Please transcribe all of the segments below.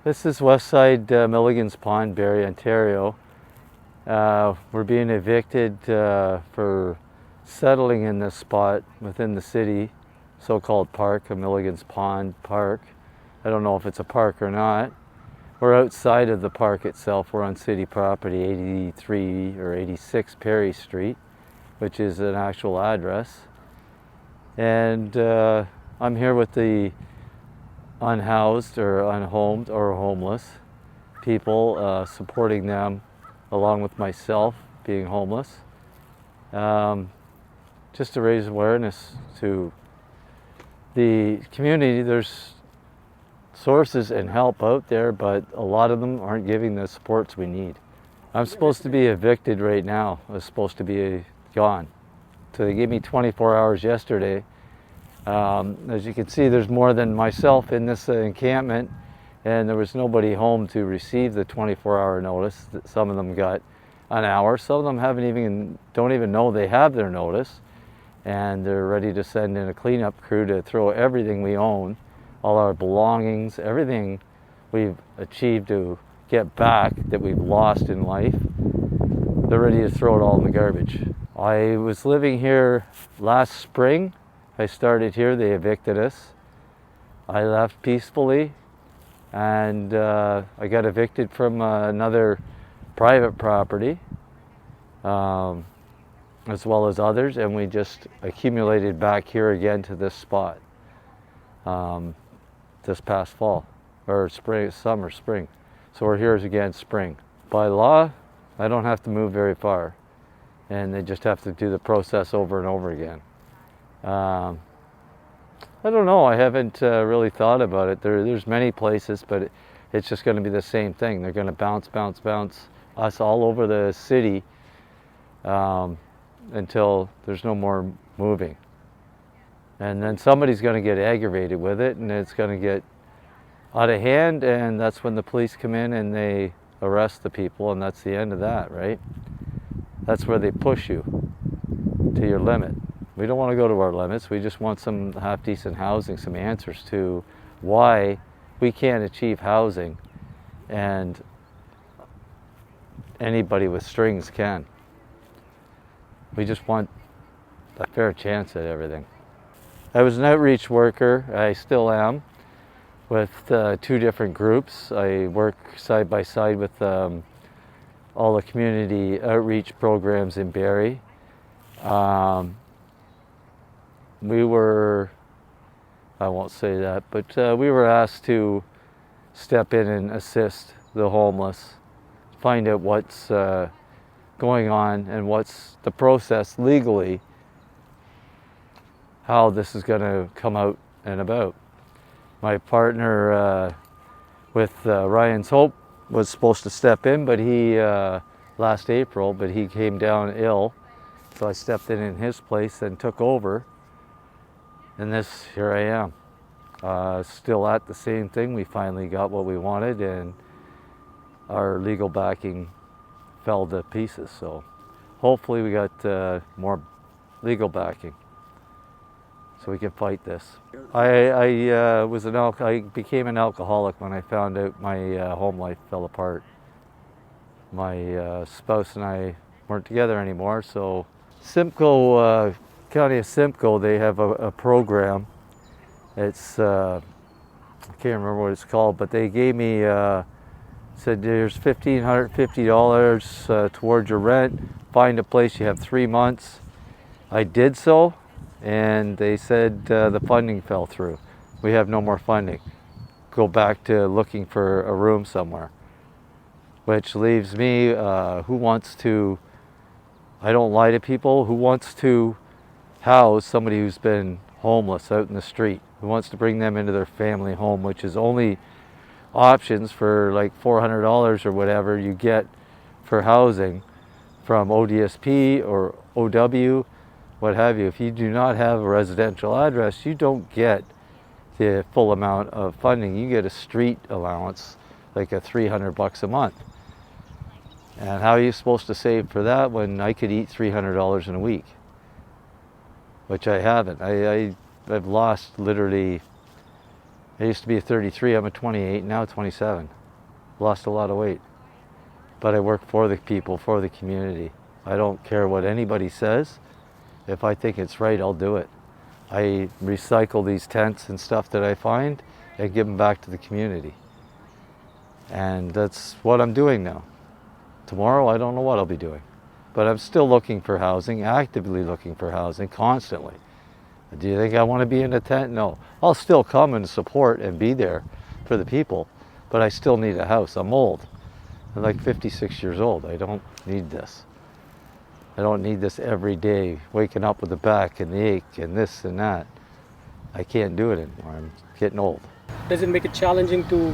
This is Westside Milligan's Pond, Barrie, Ontario. We're being evicted for settling in this spot within the city, so-called park, a Milligan's Pond Park. I don't know if it's a park or not. We're outside of the park itself. We're on city property, 83 or 86 Perry Street, which is an actual address. And I'm here with the unhoused or unhomed or homeless people, supporting them along with myself being homeless, just to raise awareness to the community. There's sources and help out there, but a lot of them aren't giving the supports we need. I'm supposed to be evicted right now. I was supposed to be gone. So they gave me 24 hours yesterday. As you can see, there's more than myself in this encampment, and there was nobody home to receive the 24-hour notice. Some of them got an hour. Some of them don't even know they have their notice, and they're ready to send in a cleanup crew to throw everything we own, all our belongings, everything we've achieved to get back that we've lost in life. They're ready to throw it all in the garbage. I was living here last spring. I started here, they evicted us. I left peacefully, and I got evicted from another private property, as well as others, and we just accumulated back here again to this spot this past fall, or spring, summer, spring. So we're here again spring. By law, I don't have to move very far, and they just have to do the process over and over again. I don't know, I haven't really thought about it. There's many places, but it's just going to be the same thing. They're going to bounce us all over the city until there's no more moving. And then somebody's going to get aggravated with it, and it's going to get out of hand, and that's when the police come in and they arrest the people, and that's the end of that, right? That's where they push you to your limit. We don't want to go to our limits. We just want some half-decent housing, some answers to why we can't achieve housing and anybody with strings can. We just want a fair chance at everything. I was an outreach worker. I still am, with two different groups. I work side by side with all the community outreach programs in Barrie. We were, I won't say that, but we were asked to step in and assist the homeless, find out what's going on and what's the process legally, how this is going to come out and about. My partner with Ryan's Hope was supposed to step in, but he, last April, but he came down ill, so I stepped in his place and took over. And here I am, still at the same thing. We finally got what we wanted, and our legal backing fell to pieces. So hopefully we got more legal backing, so we can fight this. I became an alcoholic when I found out my home life fell apart. My spouse and I weren't together anymore, so Simcoe. County of Simcoe, they have a program. It's, I can't remember what it's called, but they gave me, said there's $1,550 towards your rent. Find a place, you have 3 months. I did so, and they said the funding fell through. We have no more funding. Go back to looking for a room somewhere. Which leaves me, who wants to, I don't lie to people, who wants to house somebody who's been homeless out in the street, who wants to bring them into their family home, which is only options for like $400 or whatever you get for housing from ODSP or OW, what have you. If you do not have a residential address, you don't get the full amount of funding. You get a street allowance, like a $300 a month. And how are you supposed to save for that when I could eat $300 in a week? Which I haven't. I've lost literally I used to be a 33, I'm a 28, now 27. Lost a lot of weight. But I work for the people, for the community. I don't care what anybody says. If I think it's right, I'll do it. I recycle these tents and stuff that I find and give them back to the community. And that's what I'm doing now. Tomorrow, I don't know what I'll be doing. But I'm still looking for housing, actively looking for housing, constantly. Do you think I want to be in a tent? No. I'll still come and support and be there for the people, but I still need a house. I'm old. I'm like 56 years old. I don't need this. I don't need this every day, waking up with the back and the ache and this and that. I can't do it anymore. I'm getting old. Does it make it challenging to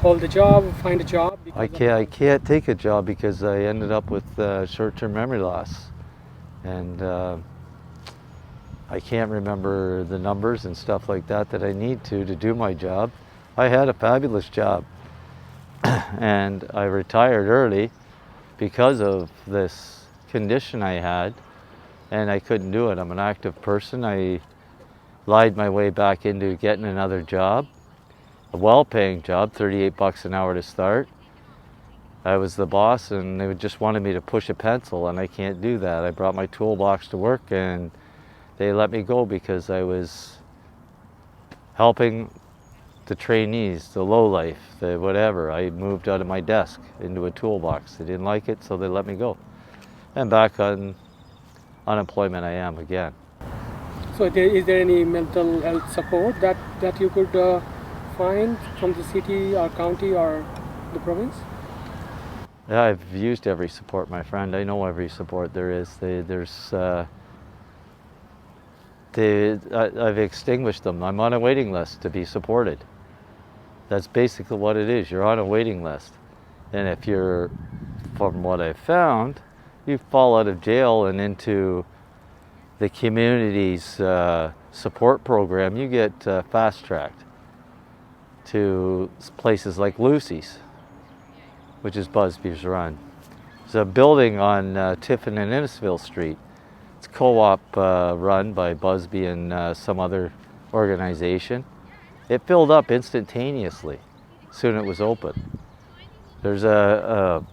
hold a job, find a job? I can't take a job because I ended up with short-term memory loss. And I can't remember the numbers and stuff like that I need to do my job. I had a fabulous job and I retired early because of this condition I had, and I couldn't do it. I'm an active person. I lied my way back into getting another job, a well-paying job, 38 bucks an hour to start. I was the boss and they just wanted me to push a pencil, and I can't do that. I brought my toolbox to work and they let me go because I was helping the trainees, the lowlife, the whatever. I moved out of my desk into a toolbox. They didn't like it, so they let me go. And back on unemployment I am again. So is there any mental health support that you could find from the city or county or the province? Yeah, I've used every support, my friend. I know every support there is. I've extinguished them. I'm on a waiting list to be supported. That's basically what it is. You're on a waiting list. And if you're, from what I've found, you fall out of jail and into the community's support program, you get fast-tracked to places like Lucy's, which is Busby's Run. There's a building on Tiffin and Innisfil Street. It's co-op run by Busby and some other organization. It filled up instantaneously soon it was open. There's a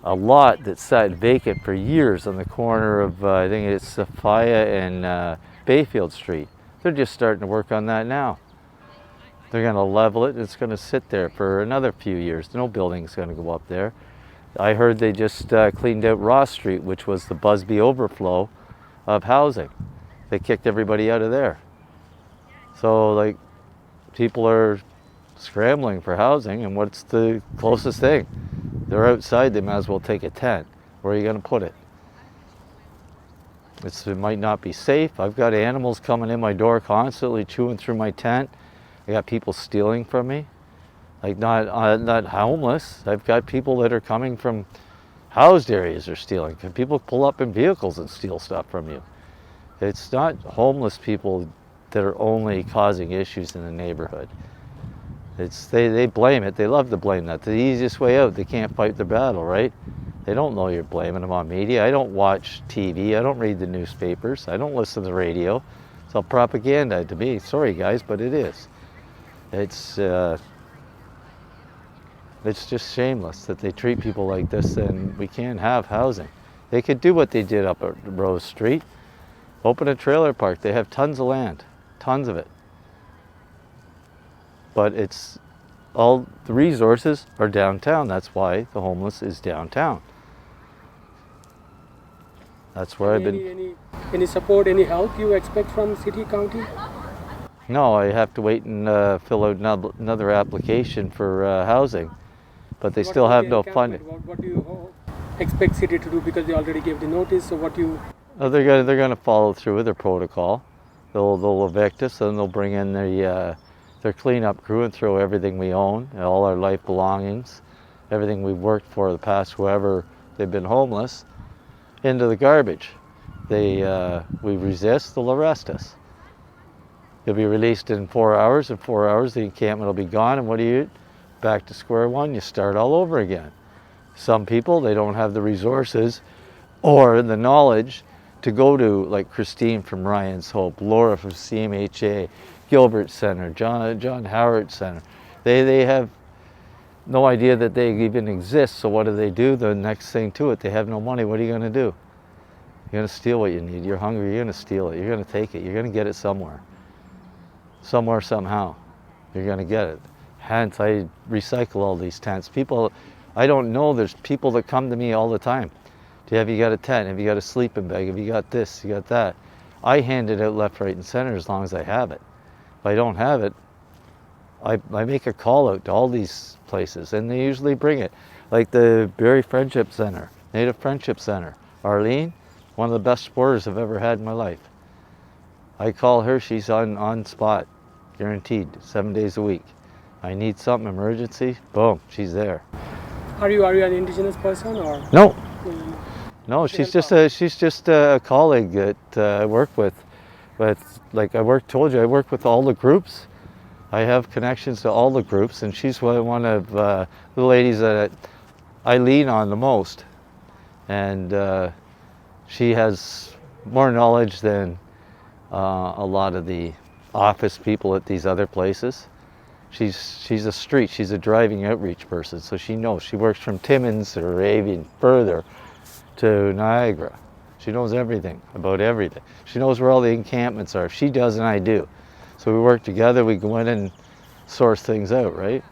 lot that sat vacant for years on the corner of I think it's Sophia and Bayfield Street. They're just starting to work on that now. They're going to level it. It's going to sit there for another few years. No building's going to go up there. I heard they just cleaned out Ross Street, which was the Busby overflow of housing. They kicked everybody out of there. So like people are scrambling for housing, and what's the closest thing? They're outside, they might as well take a tent. Where are you going to put it? It might not be safe. I've got animals coming in my door constantly, chewing through my tent. I got people stealing from me. Like not homeless. I've got people that are coming from housed areas are stealing. People pull up in vehicles and steal stuff from you. It's not homeless people that are only causing issues in the neighborhood. They blame it. They love to blame that. The easiest way out. They can't fight the battle, right? They don't know you're blaming them on media. I don't watch TV. I don't read the newspapers. I don't listen to the radio. It's all propaganda to me. Sorry guys, but it is. It's just shameless that they treat people like this, and we can't have housing. They could do what they did up at Rose Street. Open a trailer park. They have tons of land, tons of it. But it's all the resources are downtown. That's why the homeless is downtown. That's where I've been. Any support, any help you expect from city, county? No, I have to wait and fill out another application for housing. But they still have no funding. What do you expect city to do, because they already gave the notice? So what you? Oh, they're going to follow through with their protocol. They'll evict us, and they'll bring in their cleanup crew and throw everything we own, all our life belongings, everything we've worked for the past, whoever they've been homeless, into the garbage. We resist, they'll arrest us. You'll be released in 4 hours. In 4 hours, the encampment will be gone, and what do you do? Back to square one. You start all over again. Some people, they don't have the resources or the knowledge to go to, like Christine from Ryan's Hope, Laura from CMHA, Gilbert Center, John Howard Center. They have no idea that they even exist. So what do? The next thing to it, they have no money. What are you going to do? You're going to steal what you need. You're hungry. You're going to steal it. You're going to take it. You're going to get it somewhere. Somewhere, somehow. You're going to get it. Hence, I recycle all these tents. People, I don't know, there's people that come to me all the time. Have you got a tent? Have you got a sleeping bag? Have you got this? You got that? I hand it out left, right, and center as long as I have it. If I don't have it, I make a call out to all these places, and they usually bring it. Like the Barrie Friendship Center, Native Friendship Center. Arlene, one of the best supporters I've ever had in my life. I call her, she's on spot, guaranteed, 7 days a week. I need something, emergency, boom, she's there. Are you an indigenous person or? No. No, she's just a colleague that I work with. But like I told you, I work with all the groups. I have connections to all the groups, and she's one of the ladies that I lean on the most. And she has more knowledge than a lot of the office people at these other places. She's a driving outreach person, so she knows. She works from Timmins or even further to Niagara. She knows everything about everything. She knows where all the encampments are. She does and I do. So we work together, we go in and source things out, right?